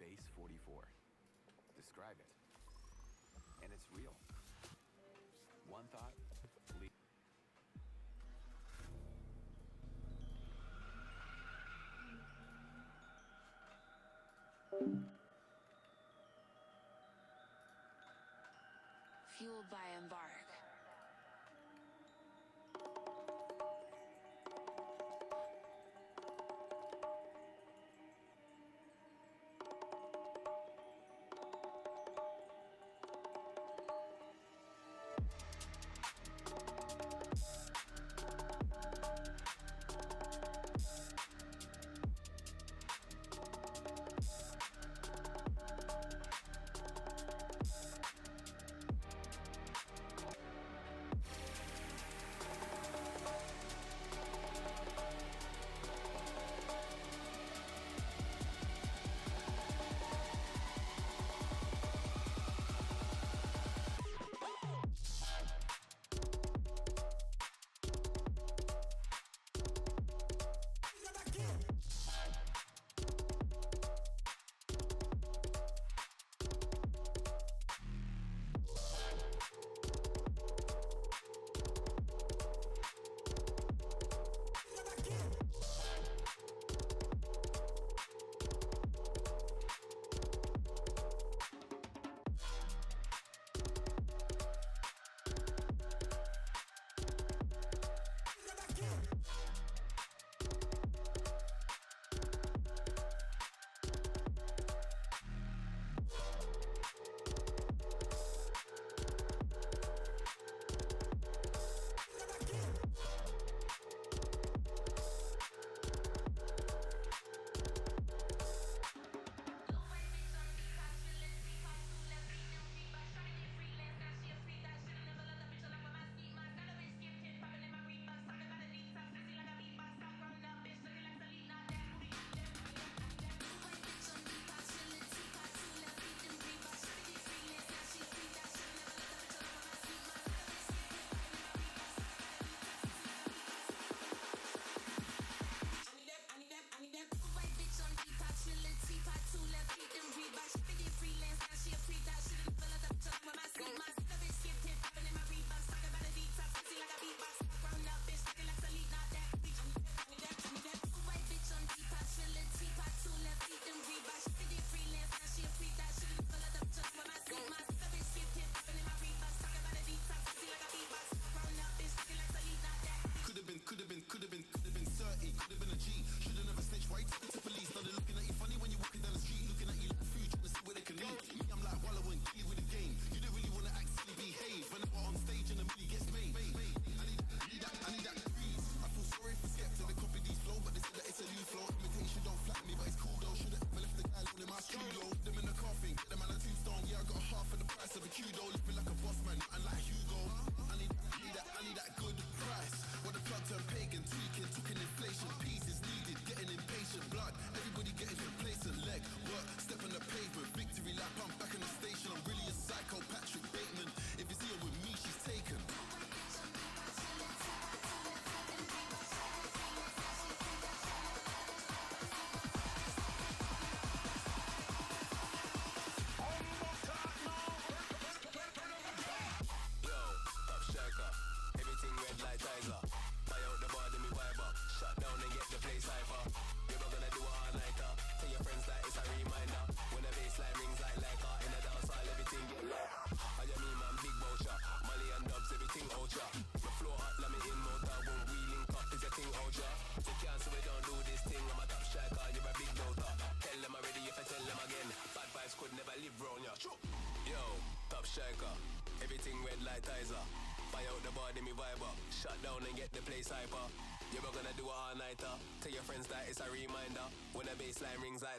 base 44. Describe it. And it's real. One thought, Fueled by Embark.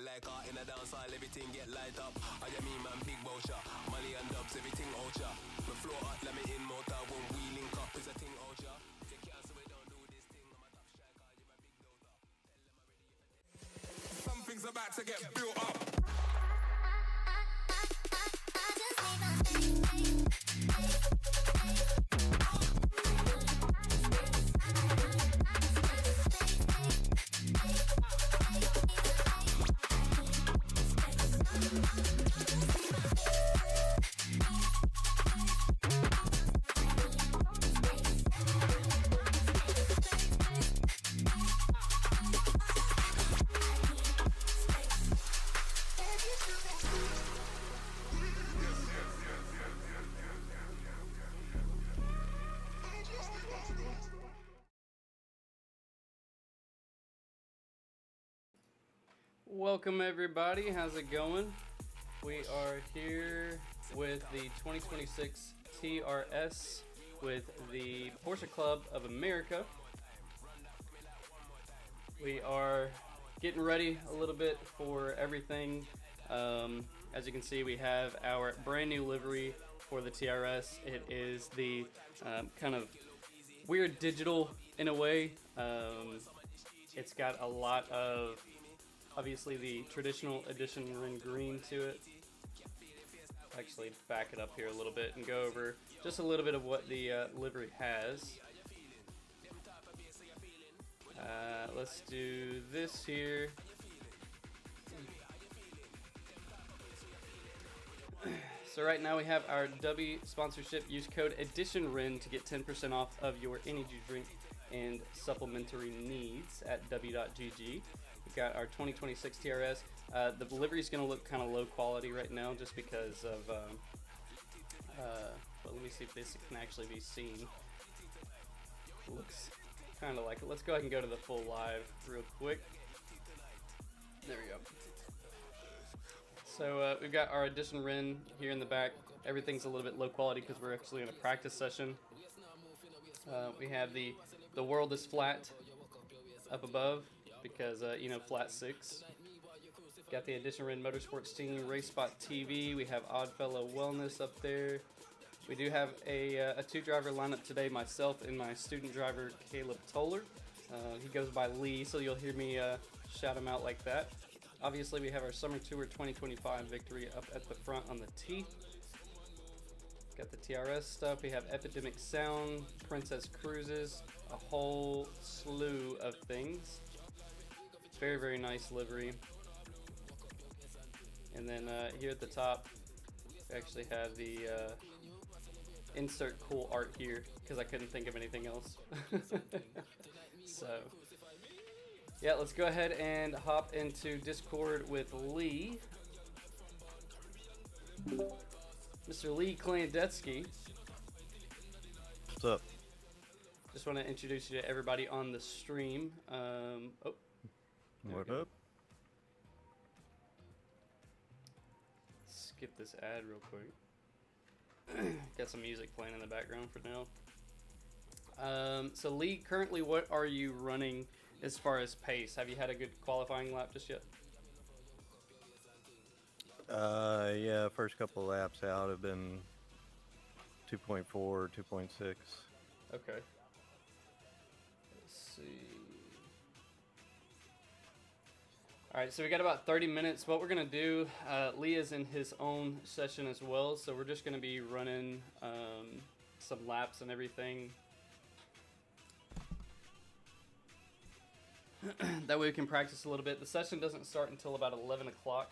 Like in a dance hall, everything get light up. I mean man, big voucher, Molly and dubs, everything ultra. The floor hot, let me in motor, when we link up is a thing ultra. They can't so we don't do this thing. I'm a top striker, you're a big daughter. Tell them I'm ready. Something's about to get built up. Welcome everybody, how's it going? We are here with the 2026 TRS with the Porsche Club of America. We are getting ready a little bit for everything. As you can see, we have our brand new livery for the TRS. It is the kind of weird digital in a way. It's got a lot of, obviously, the traditional EditionRenn green to it. Actually, back it up here a little bit and go over just a little bit of what the livery has. Let's do this here. So right now we have our W sponsorship. Use code EditionRenn to get 10% off of your energy drink and supplementary needs at w.gg. We've got our 2026 TRS. The livery is going to look kind of low quality right now just because of, well, let me see if this can actually be seen. Looks kind of like it. Let's go ahead and go to the full live real quick. There we go. So we've got our EditionRenn here in the back. Everything's a little bit low quality because we're actually in a practice session. We have the world is flat up above because, you know, flat 6. Got the EditionRenn Motorsports team, Race Spot TV. We have Oddfellow Wellness up there. We do have a 2-driver lineup today, myself and my student driver, Caleb Toller. He goes by Lee, so you'll hear me shout him out like that. Obviously, we have our Summer Tour 2025 victory up at the front on the T. Got the TRS stuff. We have Epidemic Sound, Princess Cruises, a whole slew of things. Very, very nice livery. And then here at the top, we actually have the insert cool art here because I couldn't think of anything else. So, yeah, let's go ahead and hop into Discord with Lee. Mr. Lee Klandetsky. What's up? Just want to introduce you to everybody on the stream. What up? Skip this ad real quick. Got some music playing in the background for now. So Lee, currently what are you running as far as pace? Have you had a good qualifying lap just yet? Yeah, first couple laps out have been 2.4, 2.6. Okay. Let's see. Alright, so we got about 30 minutes. What we're going to do, Lee is in his own session as well, so we're just going to be running some laps and everything. That way we can practice a little bit. The session doesn't start until about 11 o'clock.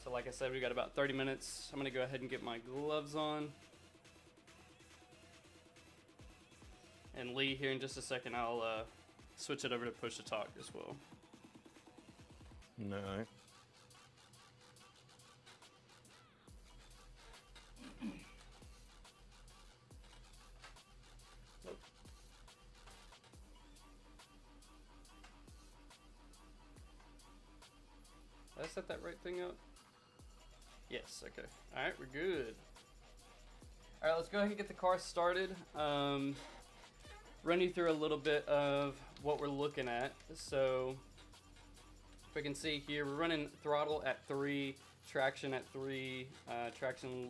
So like I said, we got about 30 minutes. I'm going to go ahead and get my gloves on. And Lee, here in just a second, I'll switch it over to push to talk as well. No. Did I set that right thing up? Yes, okay. Alright, we're good. Alright, let's go ahead and get the car started. Run you through a little bit of what we're looking at. So, if we can see here, we're running throttle at 3, traction at 3, traction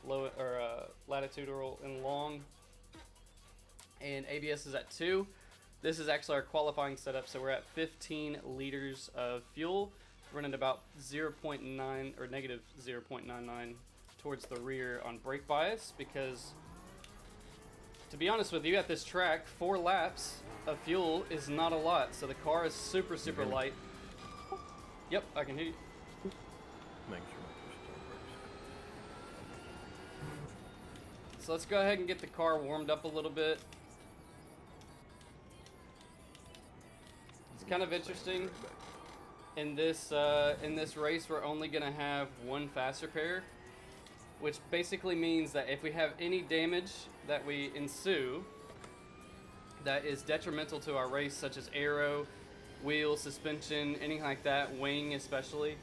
low or latitudinal and long, and ABS is at 2. This is actually our qualifying setup, so we're at 15 liters of fuel, running about 0.9 or negative 0.99 towards the rear on brake bias, because to be honest with you, at this track, 4 laps of fuel is not a lot, so the car is super light. Yep, I can hear you. Make sure my push start works. So let's go ahead and get the car warmed up a little bit. It's kind of interesting. In this race, we're only gonna have 1 fast repair, which basically means that if we have any damage that we ensue that is detrimental to our race, such as aero, wheel, suspension, anything like that, wing especially,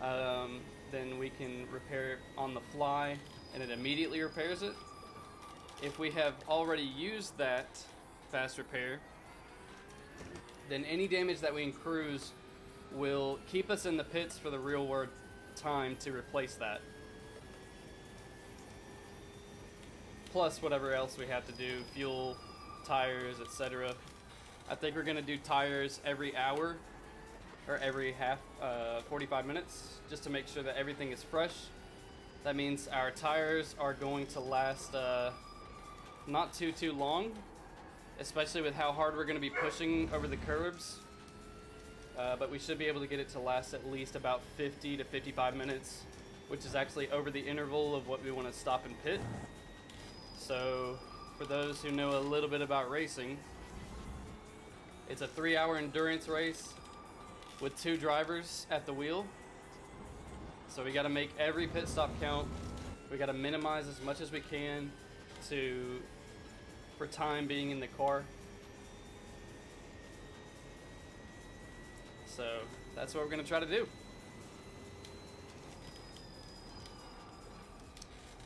then we can repair it on the fly and it immediately repairs it. If we have already used that fast repair, then any damage that we cruise will keep us in the pits for the real world time to replace that. Plus whatever else we have to do, fuel, tires, etc. I think we're gonna do tires every hour or every 45 minutes just to make sure that everything is fresh. That means our tires are going to last not too long, especially with how hard we're going to be pushing over the curbs. But we should be able to get it to last at least about 50 to 55 minutes, which is actually over the interval of what we want to stop and pit. So for those who know a little bit about racing, it's a 3-hour endurance race with 2 drivers at the wheel. So we got to make every pit stop count. We got to minimize as much as we can for time being in the car. So that's what we're going to try to do.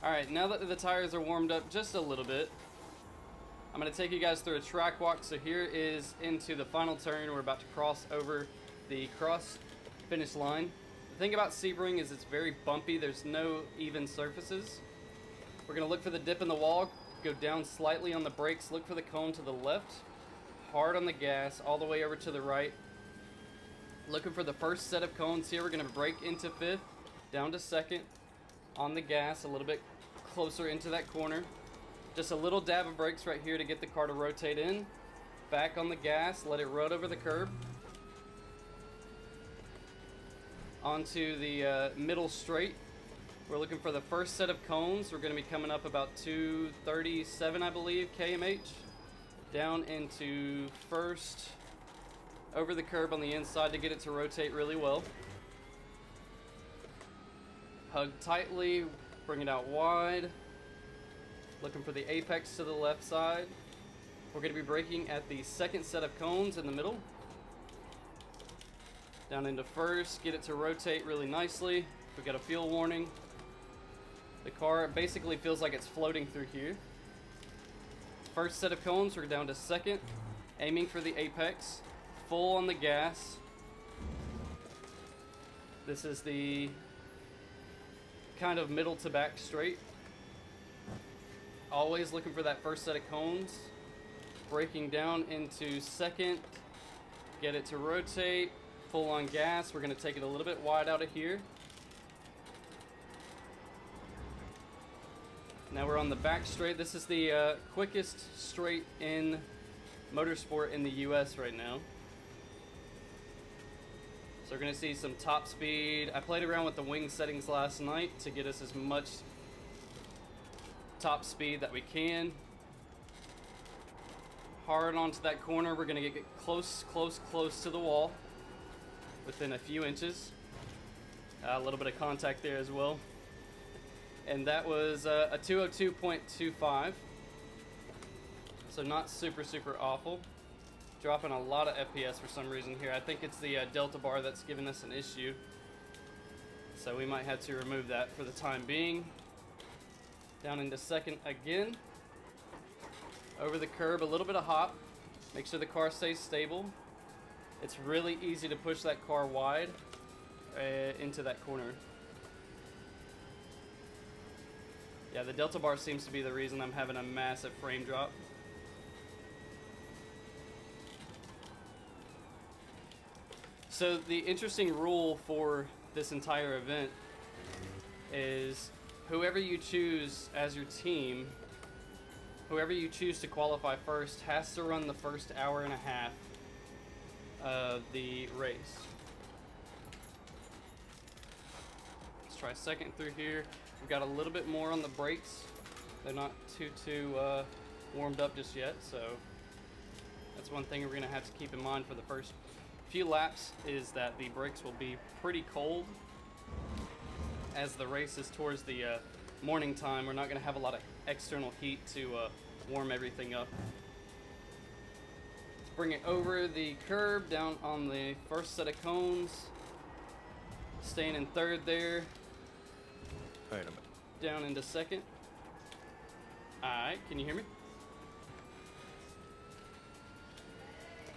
Alright, now that the tires are warmed up just a little bit, I'm going to take you guys through a track walk. So here is into the final turn. We're about to cross over the cross finish line. The thing about Sebring is it's very bumpy. There's no even surfaces. We're going to look for the dip in the wall, go down slightly on the brakes, look for the cone to the left, hard on the gas, all the way over to the right. Looking for the first set of cones here. We're going to brake into 5th, down to 2nd, on the gas, a little bit closer into that corner. Just a little dab of brakes right here to get the car to rotate in. Back on the gas, let it run over the curb. Onto the middle straight. We're looking for the first set of cones. We're going to be coming up about 237, I believe, kmh. Down into 1st, over the curb on the inside to get it to rotate really well. Hug tightly, bring it out wide. Looking for the apex to the left side. We're going to be braking at the 2nd set of cones in the middle. Down into 1st, get it to rotate really nicely. We've got a fuel warning. The car basically feels like it's floating through here. First set of cones, we're down to 2nd, aiming for the apex, full on the gas. This is the kind of middle to back straight. Always looking for that first set of cones. Braking down into 2nd, get it to rotate. Full on gas. We're going to take it a little bit wide out of here. Now we're on the back straight. This is the quickest straight in motorsport in the US right now. So we're going to see some top speed. I played around with the wing settings last night to get us as much top speed that we can. Hard onto that corner. We're going to get close to the wall. Within a few inches. A little bit of contact there as well. And that was a 202.25. So not super awful. Dropping a lot of FPS for some reason here. I think it's the delta bar that's giving us an issue. So we might have to remove that for the time being. Down into 2nd again. Over the curb, a little bit of hop. Make sure the car stays stable. It's really easy to push that car wide into that corner. Yeah, the delta bar seems to be the reason I'm having a massive frame drop. So the interesting rule for this entire event is whoever you choose as your team, whoever you choose to qualify first has to run the first hour and a half of the race. Let's try 2nd through here. We've got a little bit more on the brakes. They're not too warmed up just yet, so that's one thing we're going to have to keep in mind for the first few laps is that the brakes will be pretty cold. As the race is towards the morning time, we're not going to have a lot of external heat to warm everything up. Bring it over the curb, down on the first set of cones. Staying in third there. Wait a minute. Down into second. Alright, can you hear me?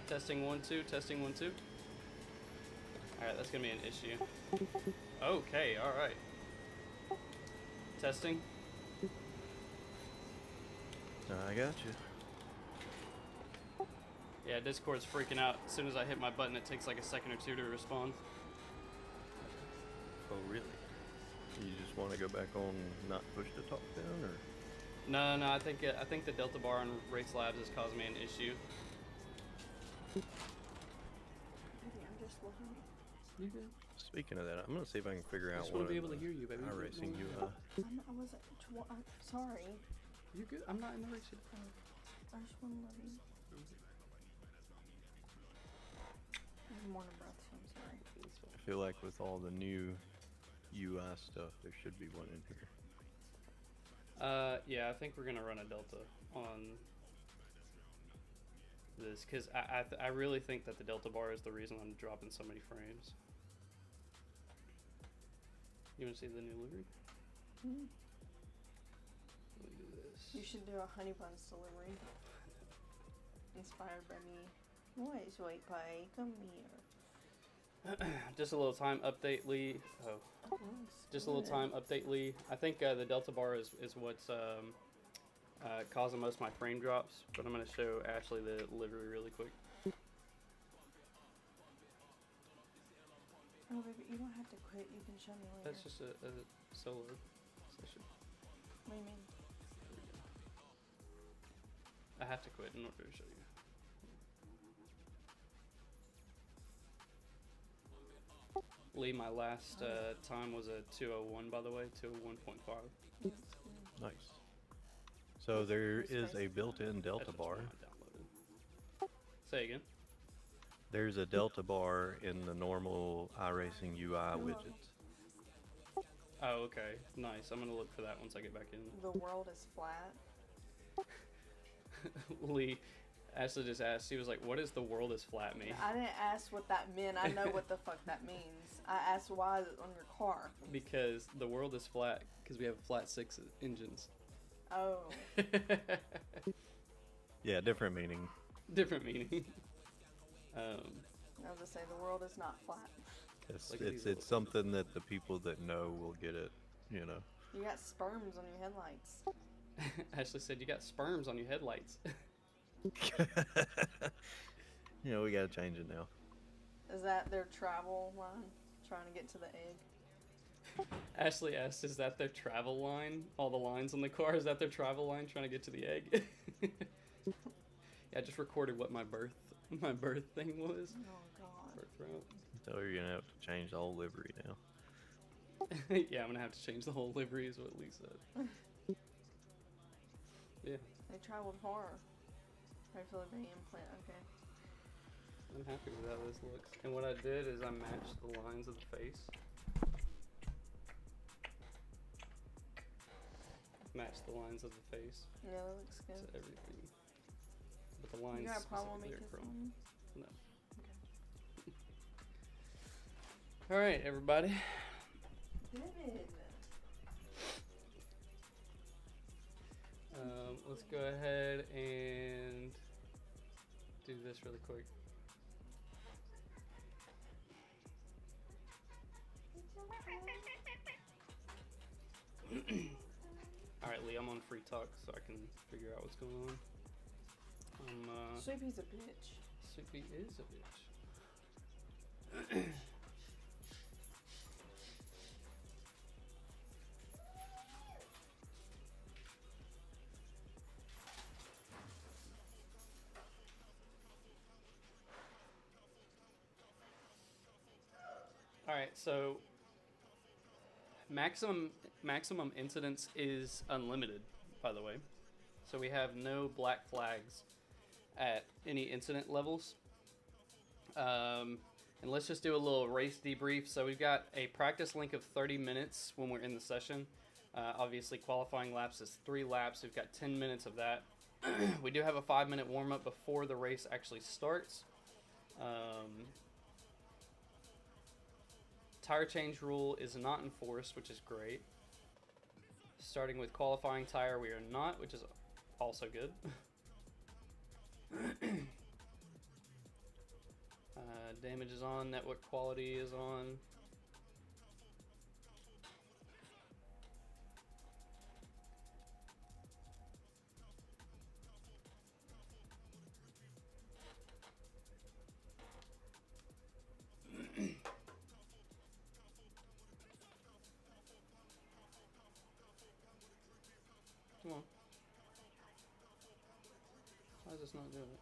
Testing 1 2, testing 1 2. Alright, that's gonna be an issue. Okay, alright. Testing. I got you. Yeah, Discord's freaking out. As soon as I hit my button, it takes like a second or two to respond. Oh, really? You just want to go back on not push to talk down, or? No, I think the Delta bar on Race Labs has caused me an issue. I'm just looking. You good? Speaking of that, I'm gonna see if I can figure I out just what want to be able to hear you, baby. iRacing UI. I wasn't. I'm sorry. You good? I'm not in the race. I just want to love you. I'm more in breath, so I'm sorry. I feel like with all the new UI stuff, there should be one in here. Yeah, I think we're gonna run a Delta on this because I really think that the Delta bar is the reason I'm dropping so many frames. You want to see the new livery? Mm. Let me do this. You should do a honey buns delivery. Inspired by me. Wait, sweet pie, come here. Just a little time update, Lee. Oh, just a little time update, Lee. I think the Delta bar is what's causing most of my frame drops, but I'm going to show Ashley the livery really quick. Oh, baby, you don't have to quit. You can show me later. That's just a solo session. What do you mean? I have to quit in order to show you. Lee, my last time was a 201, by the way, 201.5. Nice. So there is a built-in Delta bar. Say again. There's a Delta bar in the normal iRacing UI widgets. Oh, okay. Nice. I'm going to look for that once I get back in. The world is flat. Lee, Ashley just asked, she was like, what does the world is flat mean? I didn't ask what that meant. I know what the fuck that means. I asked why is it on your car. Because the world is flat because we have flat 6 engines. Oh. Yeah, different meaning. Different meaning. I was gonna say the world is not flat. It's something that the people that know will get it, you know. You got sperms on your headlights. Ashley said, you got sperms on your headlights. You know, we gotta change it now. Is that their travel line? Trying to get to the egg? Ashley asked, is that their travel line? All the lines on the car, is that their travel line trying to get to the egg? Yeah, I just recorded what my birth thing was. Oh god. Birth route. So you're gonna have to change the whole livery now. Yeah, I'm gonna have to change the whole livery, is what Lee said. Yeah. They traveled far. Hopefully they implant. Okay. I'm happy with how this looks. And what I did is I matched the lines of the face. Matched the lines of the face Yeah, that looks to good. everything. But the lines You got a problem with me specifically are kissing chrome. you? No. Okay. Alright, everybody. David. Let's go ahead and do this really quick. Alright, Lee, I'm on free talk so I can figure out what's going on. Sweepy's a bitch. Soupy is a bitch. Alright, so maximum incidence is unlimited, by the way. So we have no black flags at any incident levels. And let's just do a little race debrief. So we've got a practice link of 30 minutes when we're in the session. Obviously qualifying laps is 3 laps. We've got 10 minutes of that. We do have a 5-minute warm-up before the race actually starts. Tire change rule is not enforced, which is great. Starting with qualifying tire, we are not, which is also good. Damage is on, network quality is on. Come on. Why is this not doing it?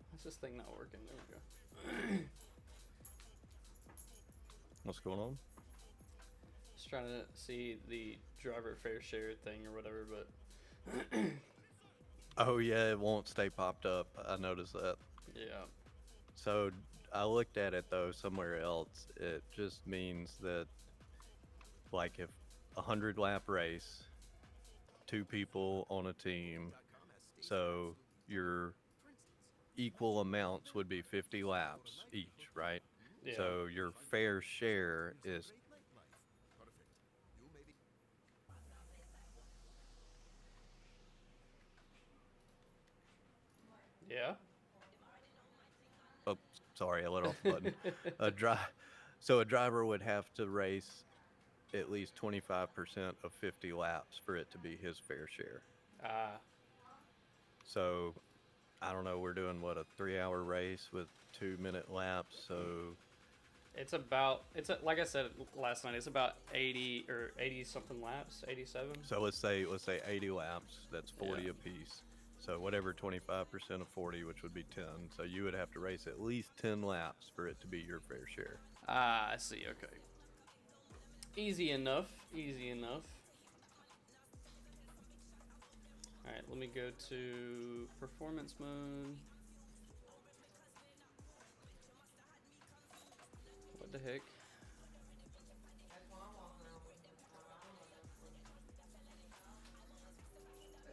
Why is this thing not working? There we go. What's going on? Just trying to see the driver fair share thing or whatever, but Oh yeah, it won't stay popped up. I noticed that. yeah. So I looked at it though somewhere else. It just means that, like, if 100-lap race, 2 people on a team, so your equal amounts would be 50 laps each, right? Yeah. So your fair share is Yeah. oh, sorry, I let off the button. So a driver would have to race at least 25% of 50 laps for it to be his fair share. Ah. So I don't know, we're doing what, a 3-hour race with 2-minute laps, so It's about, like I said last night, it's about 80 or 80 something laps, 87. so let's say 80 laps, that's 40 Yeah. apiece. So whatever 25% of 40, which would be 10. So you would have to race at least 10 laps for it to be your fair share. Ah, I see. Okay. Easy enough. Easy enough. All right, let me go to performance mode. What the heck?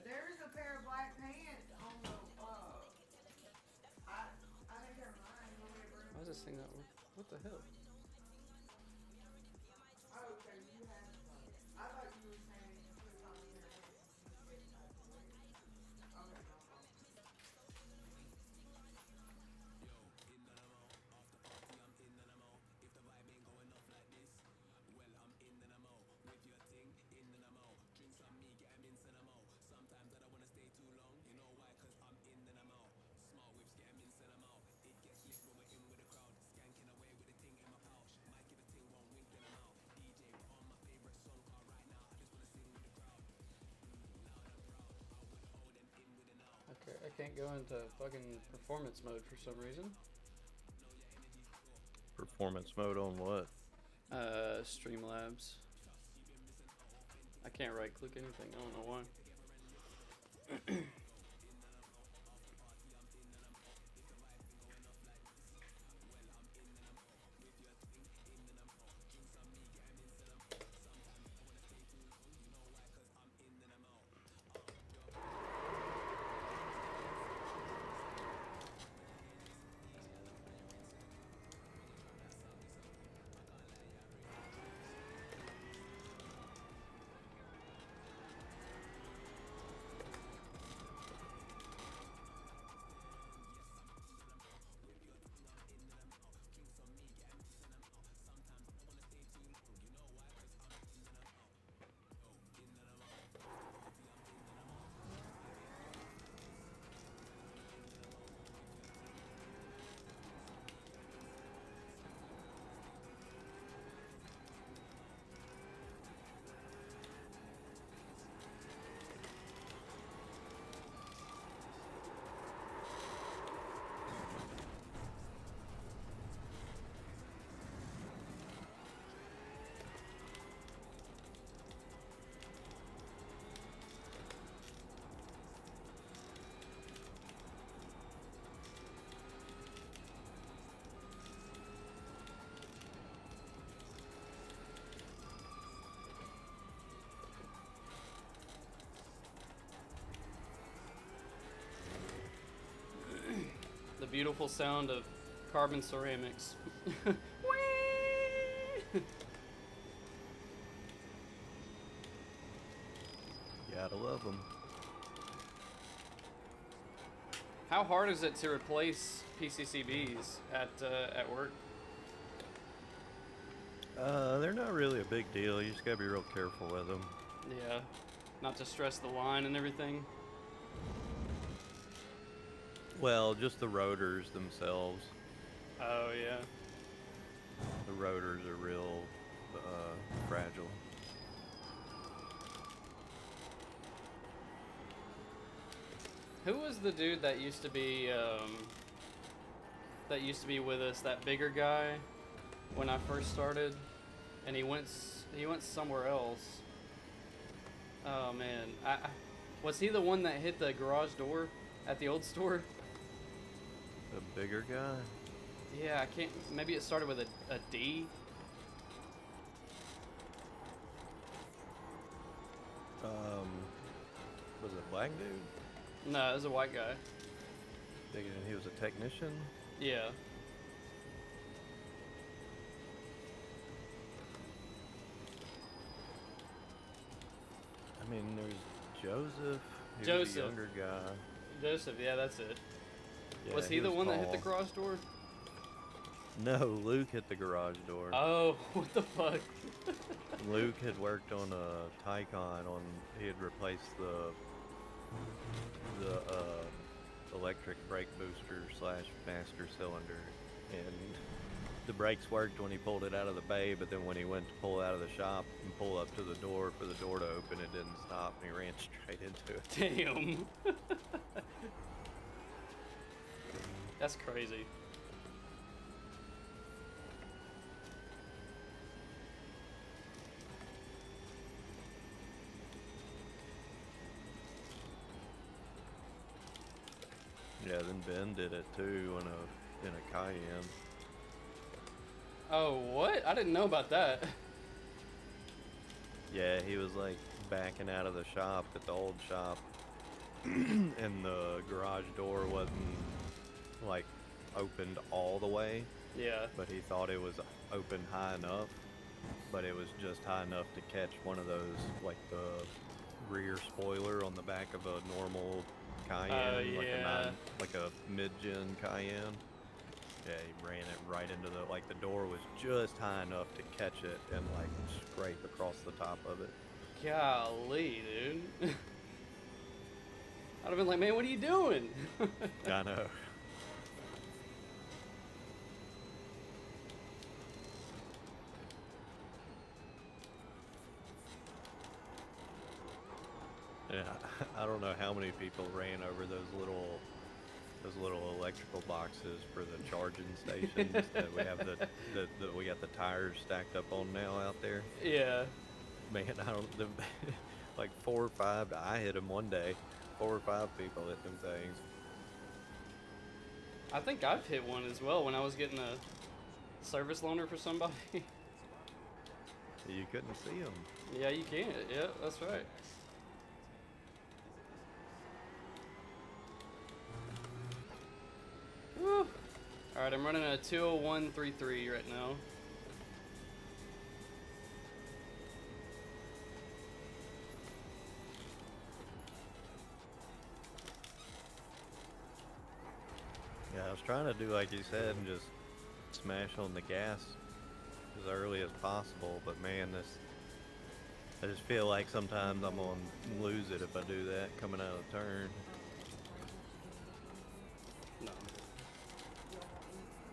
There is a pair of black pants on the, I think they're mine. Why is this thing not working? What the hell? Oh, okay, you have those. I thought you were saying you put on a pair of pants. Okay, no problem. Okay, I can't go into fucking performance mode for some reason. Performance mode on what? Streamlabs. I can't right click anything, I don't know why. beautiful sound of carbon ceramics. Whee! Gotta love them. How hard is it to replace PCCBs at work? They're not really a big deal. You just gotta be real careful with them. Yeah, not to stress the line and everything. Well, just the rotors themselves. Oh yeah. The rotors are real fragile. Who was the dude that used to be with us? That bigger guy when I first started, and he went somewhere else. Oh man, was he the one that hit the garage door at the old store? The bigger guy? Yeah, I can't. Maybe it started with a D. Was it a black dude? No, it was a white guy. Thinking he was a technician? Yeah. I mean, there's Joseph. He was Joseph. a younger guy. Joseph, yeah, that's it. Yeah, was he the one that hit the tall. garage door? No, Luke hit the garage door. Oh, what the fuck? Luke had worked on a Tycon. He had replaced the electric brake booster / master cylinder, and the brakes worked when he pulled it out of the bay, but then when he went to pull it out of the shop and pull up to the door for the door to open, it didn't stop, and he ran straight into it. Damn. That's crazy. Yeah, then Ben did it too in a Cayenne. Oh, what? I didn't know about that. Yeah, he was like backing out of the shop at the old shop, and the garage door wasn't like opened all the way, Yeah. but he thought it was open high enough, but it was just high enough to catch one of those, like the rear spoiler on the back of a normal Cayenne, yeah. like a mid-gen Cayenne. Yeah, he ran it right into the door was just high enough to catch it and like scrape across the top of it. Golly, dude. I'd have been like, man, what are you doing? I know. Yeah, I don't know how many people ran over those little electrical boxes for the charging stations that we have that we got the tires stacked up on now out there. Yeah. Man, like 4 or 5. I hit them one day. 4 or 5 people hit them things. I think I've hit one as well when I was getting a service loaner for somebody. You couldn't see them. Yeah, you can. Yeah, that's right. Whew. Alright, I'm running a 201.33 right now. Yeah, I was trying to do like you said and just smash on the gas as early as possible, but man, I just feel like sometimes I'm gonna lose it if I do that coming out of turn. No.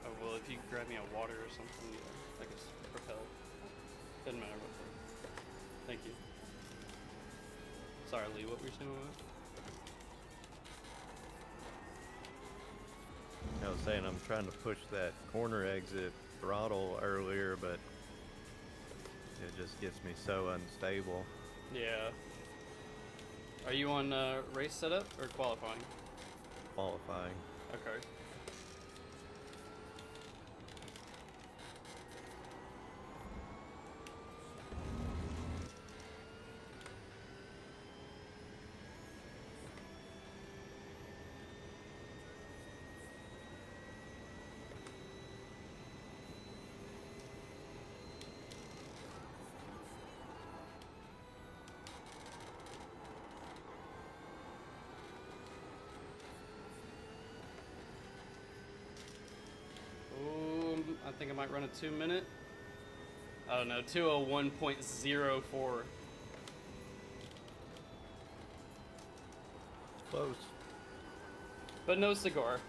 Oh, well, if you could grab me a water or something, yeah, I guess propel. Doesn't matter what the... Thank you. Sorry, Lee, what were you saying about that? I was saying I'm trying to push that corner exit throttle earlier, but it just gets me so unstable. Yeah. Are you on race setup or qualifying? Qualifying. Okay. think I might run a 2 minute. Oh no, 201.04. Close. But no cigar.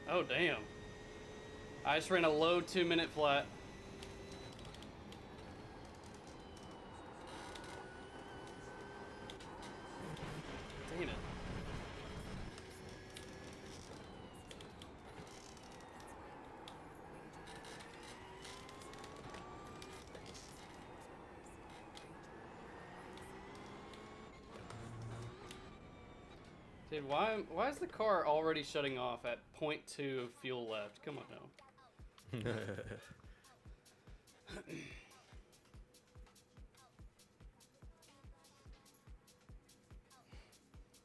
Oh, damn. I just ran a low 2 minute flat. Dang it. Dude, why is the car already shutting off at 0.2 of fuel left? Come on now.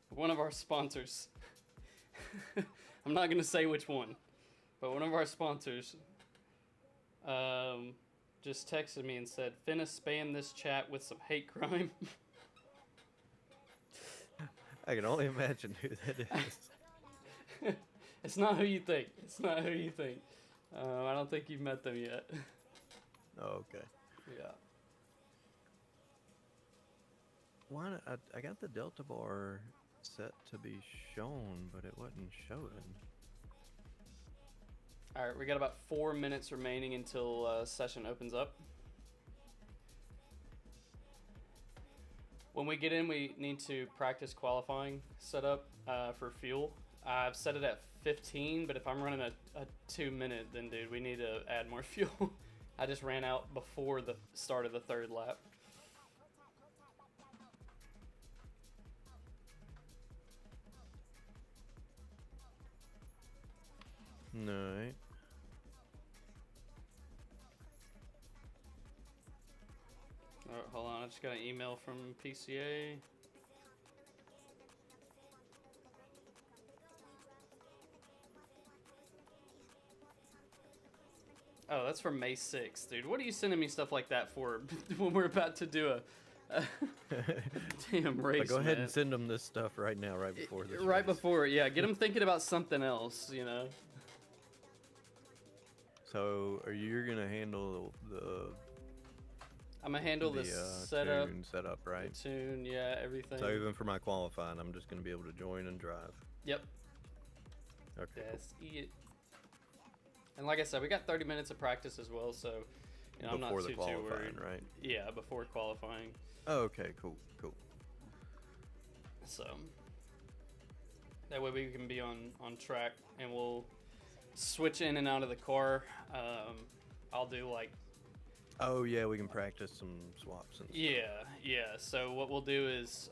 One of our sponsors. I'm not gonna say which one, but one of our sponsors just texted me and said, "Finna spam this chat with some hate crime." I can only imagine who that is. It's not who you think. It's not who you think. I don't think you've met them yet. Oh, okay. Yeah. Why? I got the Delta bar set to be shown, but it wasn't showing. All right, we got about 4 minutes remaining until session opens up. When we get in, we need to practice qualifying setup for fuel. I've set it at 15, but if I'm running a 2 minute, then dude, we need to add more fuel. I just ran out before the start of the third lap. No. All right, hold on, I just got an email from PCA. Oh, that's from May 6th, dude. What are you sending me stuff like that for when we're about to do a damn race, Go ahead man. and send them this stuff right now, right before this. Right race. before, yeah. Get them thinking about something else, you know. So, are you gonna handle the I'm gonna handle the setup, tune setup, right? the tune, yeah, everything. So even for my qualifying, I'm just gonna be able to join and drive. Yep. Okay. That's it. And like I said, we got 30 minutes of practice as well, so you know, I'm not Before the too qualifying, worried. right? Yeah, before qualifying. Oh, okay, cool. So that way we can be on track, and we'll switch in and out of the car. I'll do like. Oh yeah, we can practice some swaps and stuff. Yeah. So what we'll do is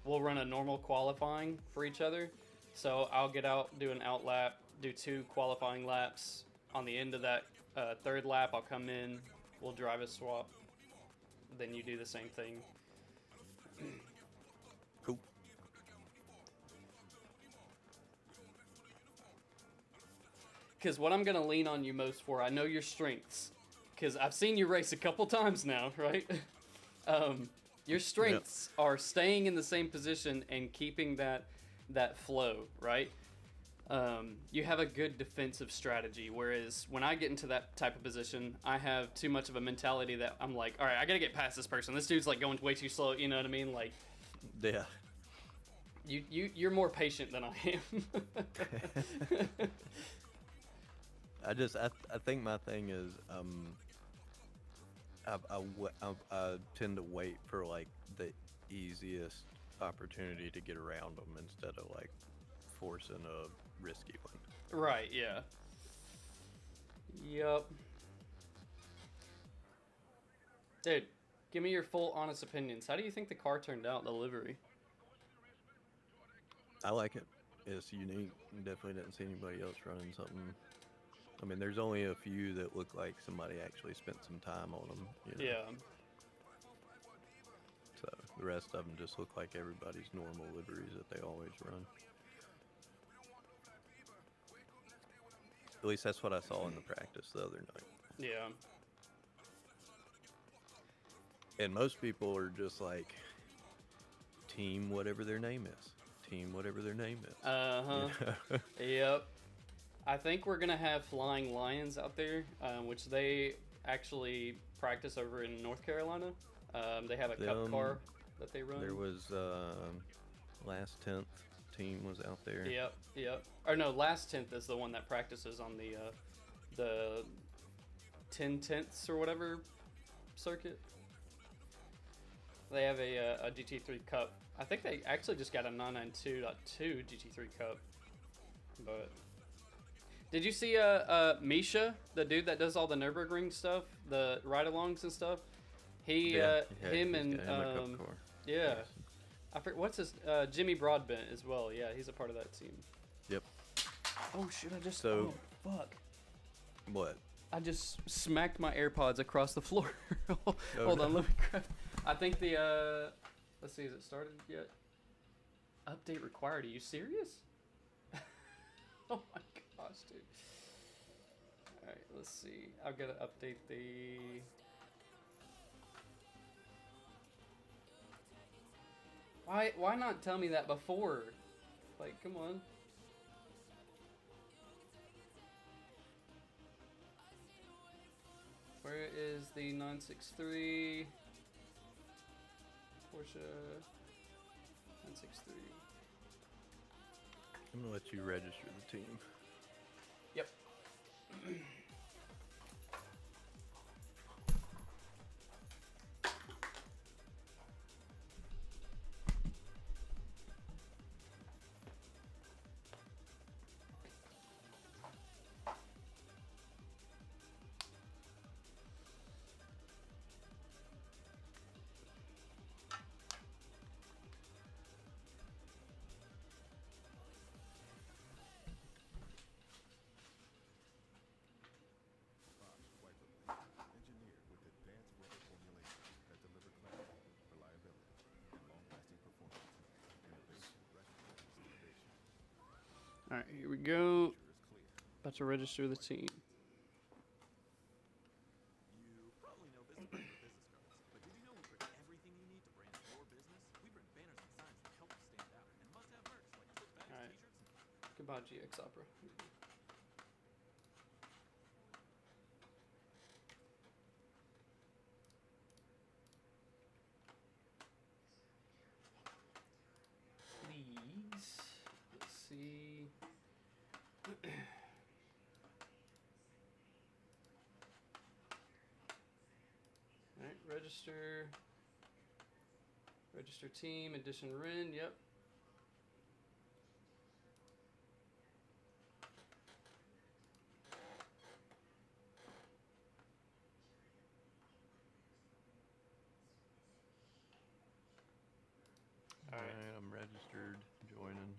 we'll run a normal qualifying for each other. So I'll get out, do an out lap, do 2 qualifying laps. On the end of that 3rd lap, I'll come in, we'll drive a swap. Then you do the same thing. Cool. Because what I'm going to lean on you most for, I know your strengths. Because I've seen you race a couple times now, right? Your strengths are staying in the same position and keeping that flow, right? You have a good defensive strategy, whereas when I get into that type of position, I have too much of a mentality that I'm like, all right, I gotta get past this person. This dude's like going way too slow. You know what I mean? Like, Yeah. You're more patient than I am. I think my thing is I tend to wait for like the easiest opportunity to get around them instead of like forcing a risky one. Right, yeah. Yup. Dude, give me your full honest opinions. How do you think the car turned out, the livery? I like it. It's unique. Definitely didn't see anybody else running something. I mean, there's only a few that look like somebody actually spent some time on them. You know? Yeah. So the rest of them just look like everybody's normal liveries that they always run. At least that's what I saw in the practice the other night. Yeah. And most people are just like team whatever their name is. Team whatever their name is. Uh-huh. You know? Yep. I think we're going to have Flying Lions out there, which they actually practice over in North Carolina. They have a cup car that they run. There was last 10th team was out there. Yep. Or no, last 10th is the one that practices on the 10/10ths or whatever circuit. They have a GT3 Cup. I think they actually just got a 992.2 GT3 Cup. But did you see Misha, the dude that does all the Nürburgring stuff, the ride-alongs and stuff? Him and yeah, I forget what's his Jimmy Broadbent as well. Yeah, he's a part of that team. Yep. Oh shit! So fuck. What? I just smacked my AirPods across the floor. Hold no. on, let me grab. I think the let's see, is it started yet? Update required. Are you serious? Oh my gosh, dude. All right, let's see. I've got to update the. Why not tell me that before? Like, come on. Where is the 963 Porsche 963? I'm gonna let you register the team. Yep. Engineered with advanced rubber formulations that deliver clarity, reliability, and long-lasting performance. Innovation recognizes innovation. All right, here we go. Future is clear. About to register the team. You probably know business cards for business cards, but did you know we print everything you need to brand your business? We print banners and signs that help you stand out, and must-have merch like tote bags, Alright. t-shirts, Goodbye, GX Opera. Please, let's see. Alright, register. Register team, EditionRenn, yep. Alright, I'm registered, joining.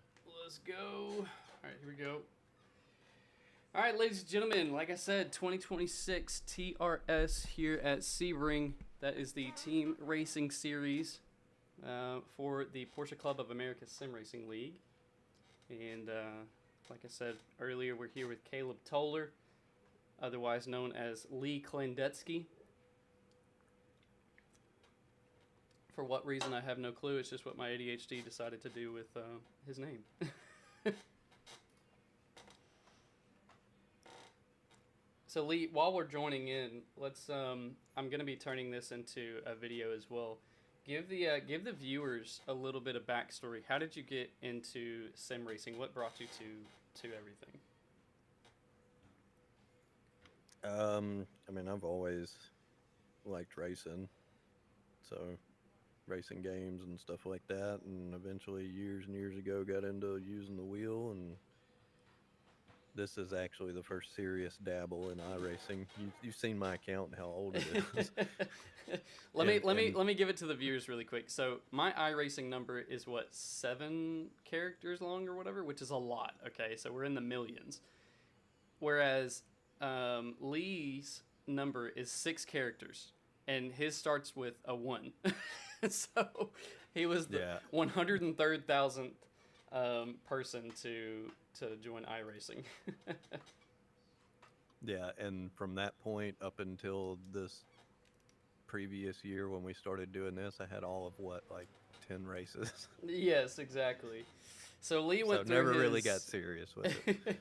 let's go. All right, here we go. All right, ladies and gentlemen, like I said, 2026 TRS here at Sebring. That is the team racing series for the Porsche Club of America Sim Racing League. And like I said earlier, we're here with Caleb Toller, otherwise known as Lee Klandetsky. For what reason, I have no clue. It's just what my ADHD decided to do with his name. So Lee, while we're joining in, let's. I'm going to be turning this into a video as well. Give the viewers a little bit of backstory. How did you get into sim racing? What brought you to everything? I mean, I've always liked racing, so racing games and stuff like that, and eventually years and years ago got into using the wheel, and this is actually the first serious dabble in iRacing. You've seen my account and how old it is. let me give it to the viewers really quick. So my iRacing number is what, 7 characters long or whatever, which is a lot. Okay, so we're in the millions. Whereas Lee's number is 6 characters, and his starts with a 1. So he was the 103,000th person to join iRacing. Yeah, and from that point up until this previous year when we started doing this, I had all of like 10 races. Yes, exactly. So Lee went through never really got serious with it.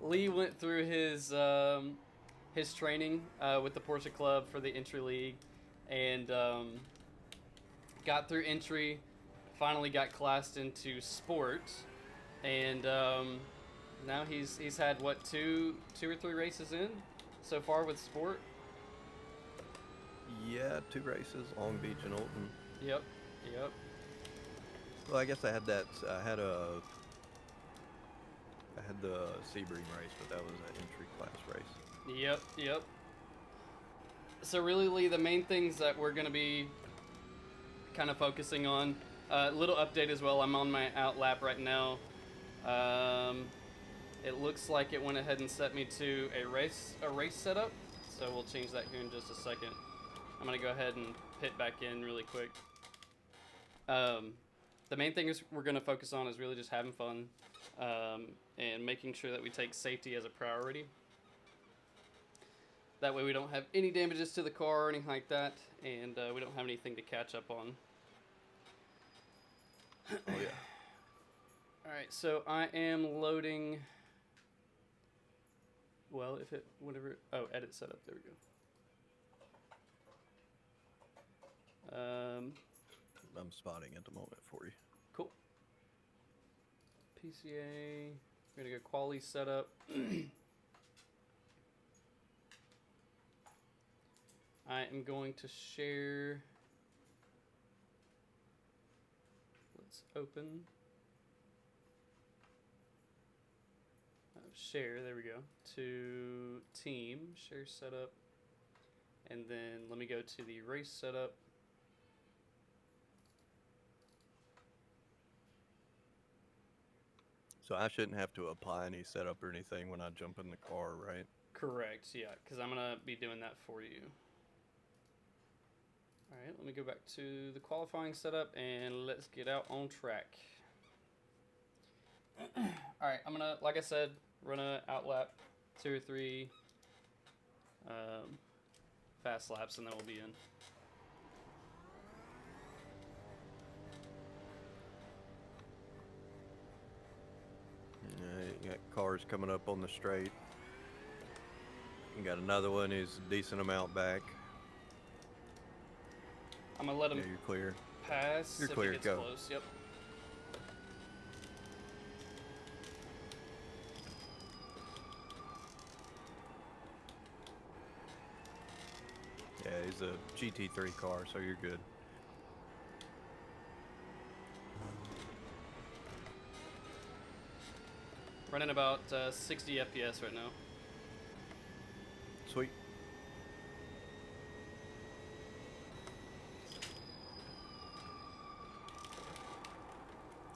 Lee went through his training with the Porsche Club for the entry league, and got through entry, finally got classed into sport, and now he's had what, two or three races in so far with sport. Yeah, 2 races, Long Beach and Olton. Yep. Well, I guess I had the Sebring race, but that was an entry class race. Yep. So really, Lee, the main things that we're going to be kind of focusing on, little update as well. I'm on my out lap right now. It looks like it went ahead and set me to a race setup, so we'll change that here in just a second. I'm going to go ahead and pit back in really quick. The main thing is we're going to focus on is really just having fun and making sure that we take safety as a priority. That way we don't have any damages to the car or anything like that, and we don't have anything to catch up on. Oh, yeah. Alright, so I am loading... Well, if it... whatever... Oh, edit setup. There we go. I'm spotting at the moment for you. Cool. PCA. We're going to go quality setup. I am going to share. Let's open. Share, there we go. To team, share setup. And then let me go to the race setup. So I shouldn't have to apply any setup or anything when I jump in the car, right? Correct, yeah, because I'm going to be doing that for you. Alright, let me go back to the qualifying setup and let's get out on track. Alright, I'm going to, like I said, run a outlap, 2 or 3 fast laps, and then we'll be in. You got cars coming up on the straight. You got another one who's a decent amount back. I'm gonna let him Yeah, you're clear. pass. You're if clear, he gets go. close. Yep. Yeah, he's a GT3 car, so you're good. Running about 60 FPS right now. Sweet.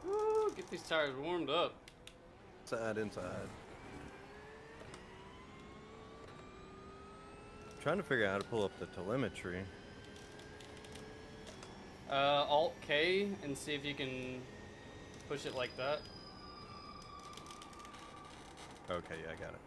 Woo, get These tires warmed up. Inside. Trying to figure out how to pull up the telemetry. Alt K and see if you can push it like that. Okay, yeah, I got it.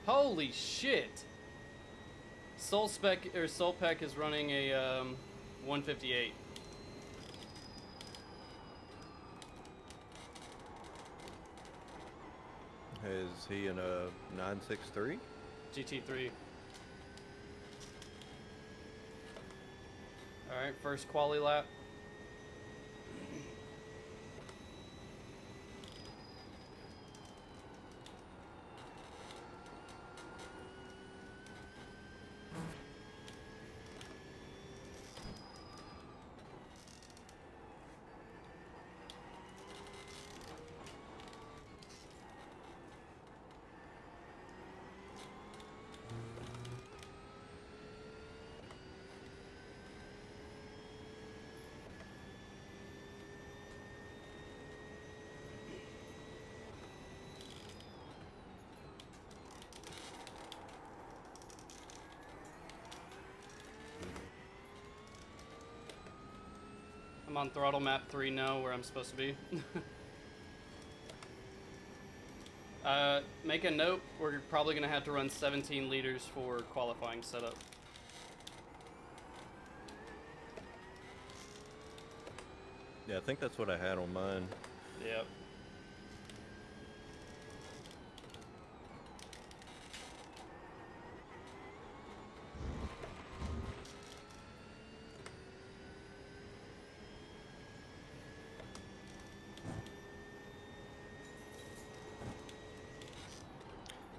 Holy shit! Soulspec is running a 158. Is he in a 963? GT3. Alright, first quali lap. I'm on throttle map 3 now, where I'm supposed to be. Make a note, we're probably going to have to run 17 liters for qualifying setup. Yeah, I think that's what I had on mine. Yep.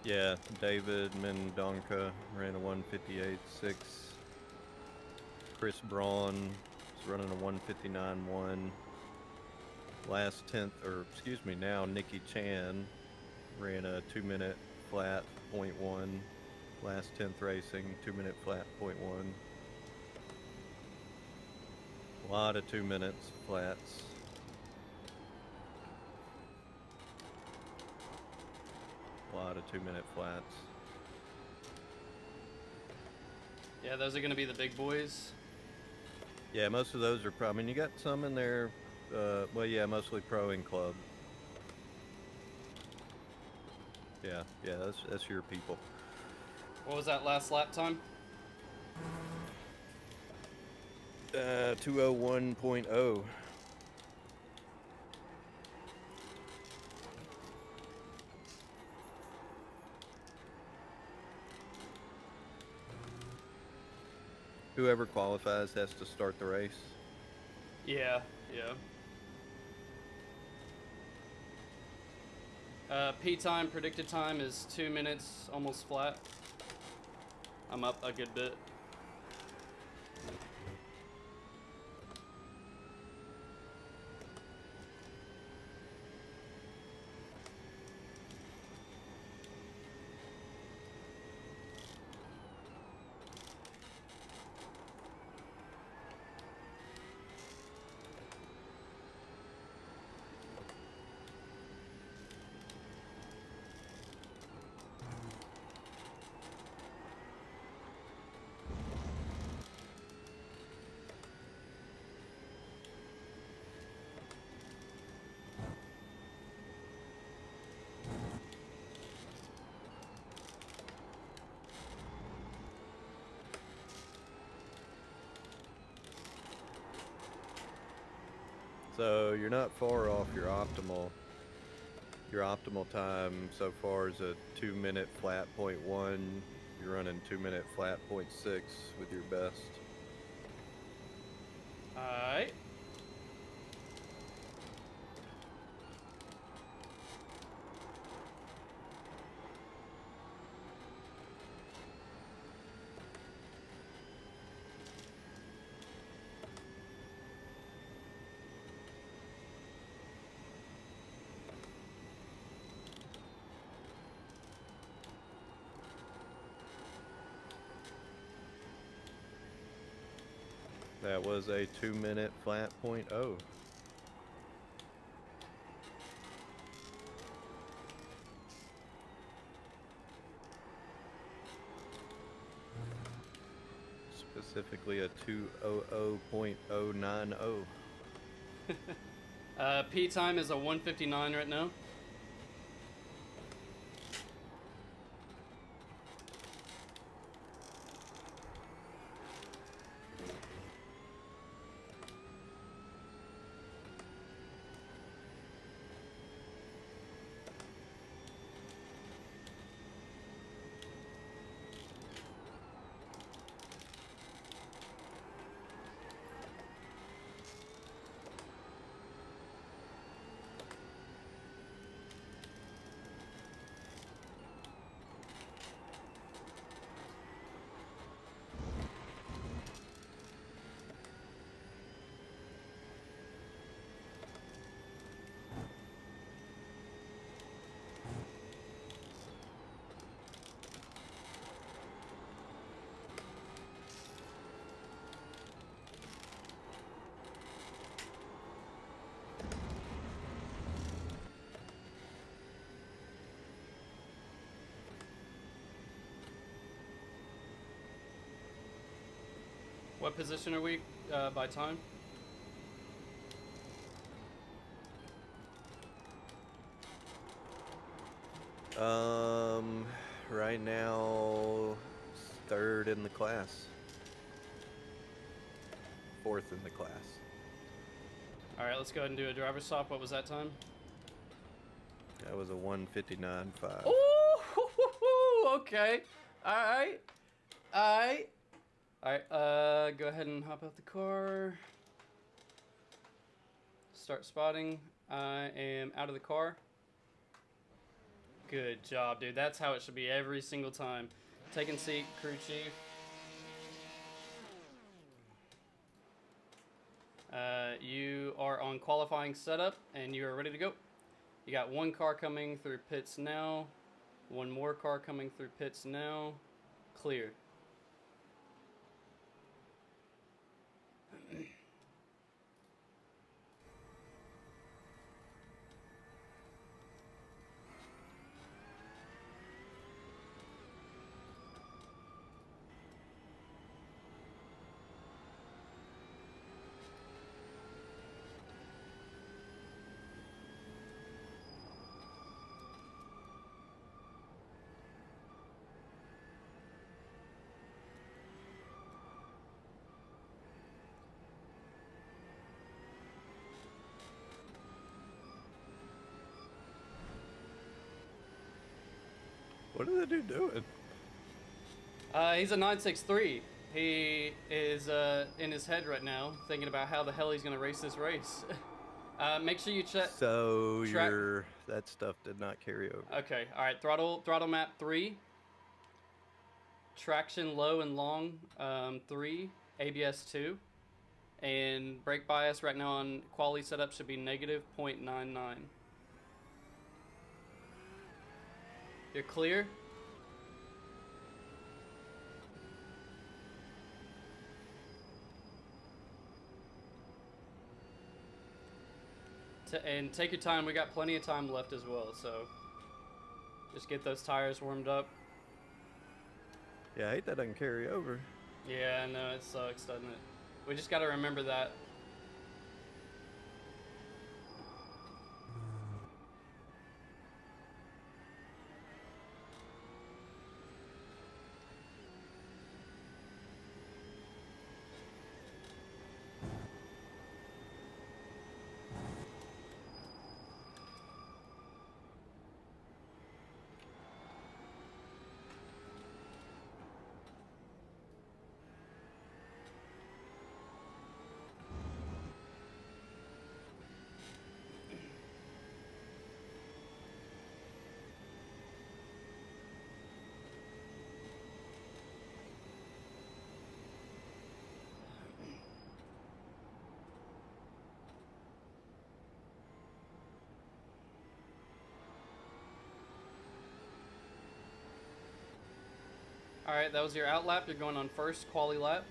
Yeah, David Mendonca ran a 158.6. Chris Braun is running a 159.1. Last 10th, or excuse me, now Nikki Chan ran a 2-minute flat .1. Last 10th racing, 2-minute flat .1. A lot of 2 minutes flats. A lot of 2-minute flats. Yeah, those are going to be the big boys. Yeah, most of those are pro. I mean, you got some in there. Well, yeah, mostly pro and club. Yeah, that's your people. What was that last lap time? 201.0. Whoever qualifies has to start the race. Yeah, yeah. P time, predicted time is 2 minutes, almost flat. I'm up a good bit. So you're not far off your optimal. Your optimal time so far is a 2-minute flat .1. You're running 2-minute flat .6 with your best. Alright. That was a 2-minute flat .0. Specifically a 2:00.090. P time is a 1:59 right now. What position are we by time? Right now, 3rd in the class. 4th in the class. Alright, let's go ahead and do a driver stop. What was that time? That was a 1:59.5. Oh, okay. Alright. Alright. Alright, go ahead and hop out the car. Start spotting. I am out of the car. Good job, dude. That's how it should be every single time. Taking seat, crew chief. You are on qualifying setup, and you are ready to go. You got one car coming through pits now. One more car coming through pits now. Clear. What is that dude doing? He's a 963. He is in his head right now, thinking about how the hell he's gonna race this race. Make sure you check. So that stuff did not carry over. Okay, all right. Throttle map 3. Traction low and long 3. ABS 2. And brake bias right now on quality setup should be negative 0.99. You're clear. And take your time. We got plenty of time left as well, so just get those tires warmed up. Yeah, I hate that doesn't carry over. Yeah, I know, it sucks, doesn't it? We just got to remember that. All right, that was your out lap. You're going on first quali lap.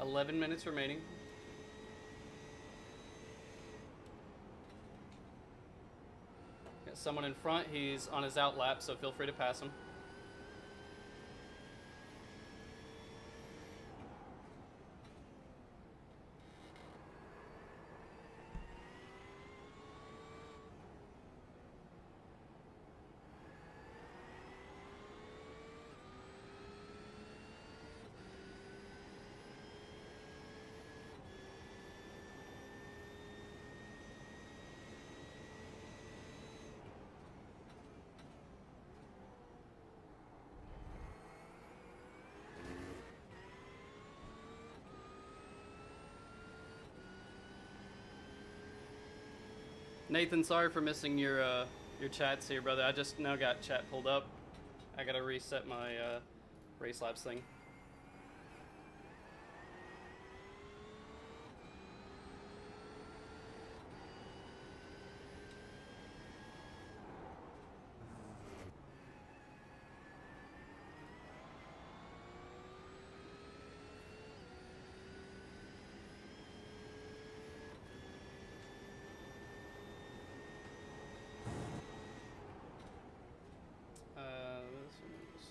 11 minutes remaining. Got someone in front. He's on his out lap, so feel free to pass him. Nathan, sorry for missing your chats here, brother. I just now got chat pulled up. I gotta reset my race laps thing. This one is-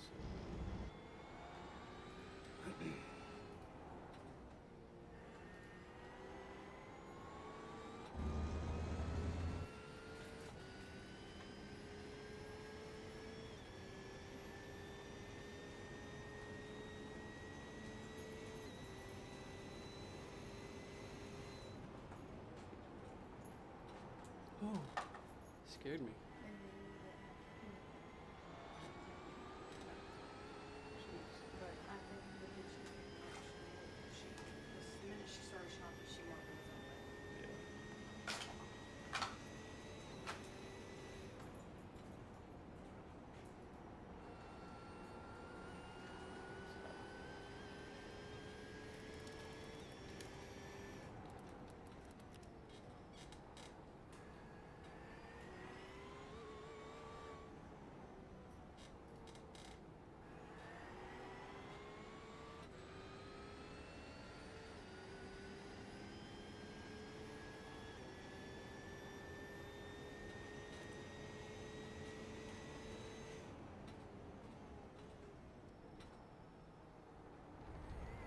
Oh, scared me. But I think the minute she started shopping, she wanted to know that.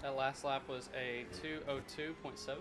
That last lap was a 2:02.7.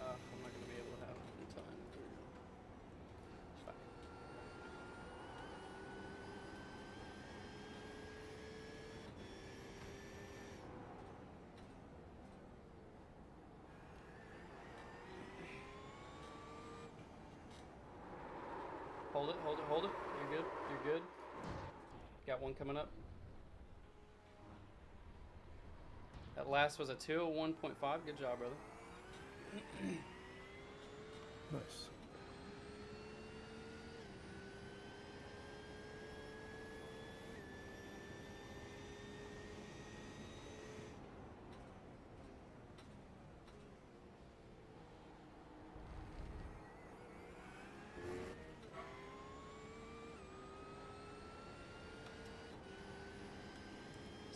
I'm not gonna be able to have it in time. It's fine. Hold it, hold it, hold it. You're good. You're good. Got one coming up. That last was a 2:01.5. Good job, brother. Nice.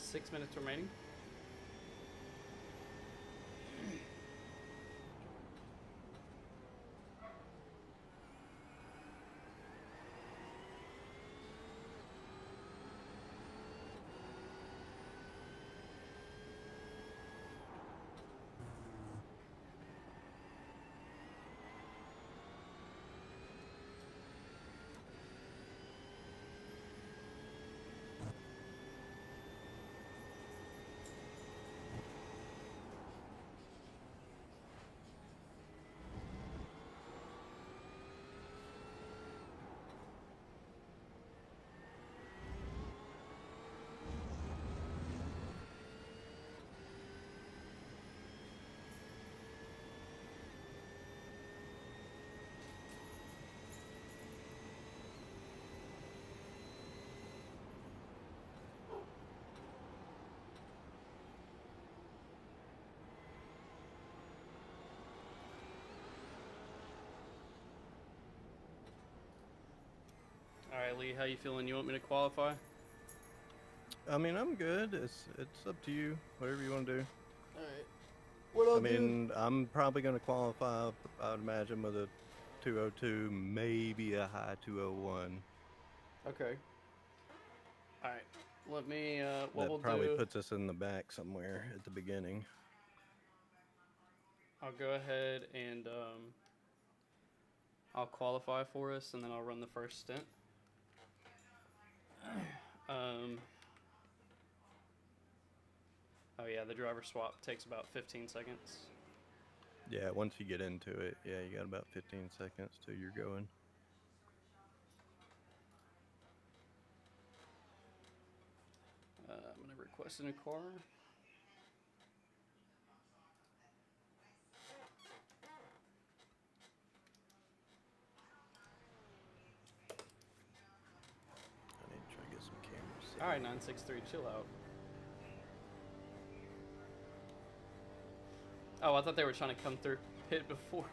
6 minutes remaining. All right, Lee, how you feeling? You want me to qualify? I mean, I'm good. It's up to you. Whatever you want to do. All right. What I mean, I'm probably going to qualify, I would imagine, with a 202, maybe a high 201. Okay. All right. Let me. What That we'll probably do. puts us in the back somewhere at the beginning. I'll go ahead and I'll qualify for us, and then I'll run the first stint. Oh yeah, the driver swap takes about 15 seconds. Yeah, once you get into it, yeah, you got about 15 seconds till you're going. I'm gonna request a new car. I need to try to get some cameras. All right, 963, chill out. Oh, I thought they were trying to come through pit before.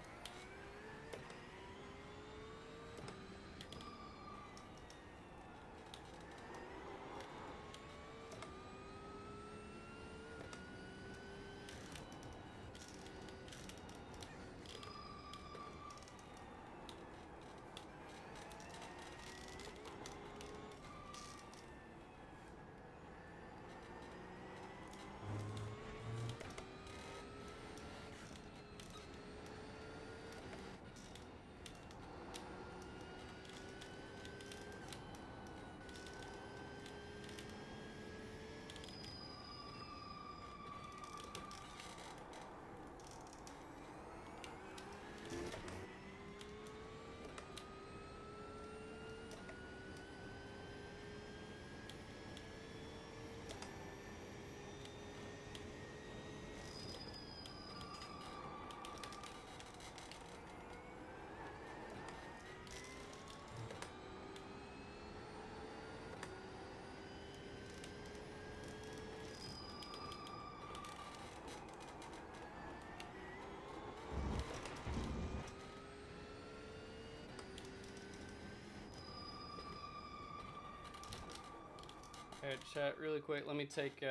Alright, chat, really quick. Let me take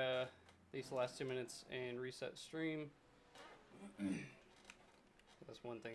these last 2 minutes and reset stream. That's one thing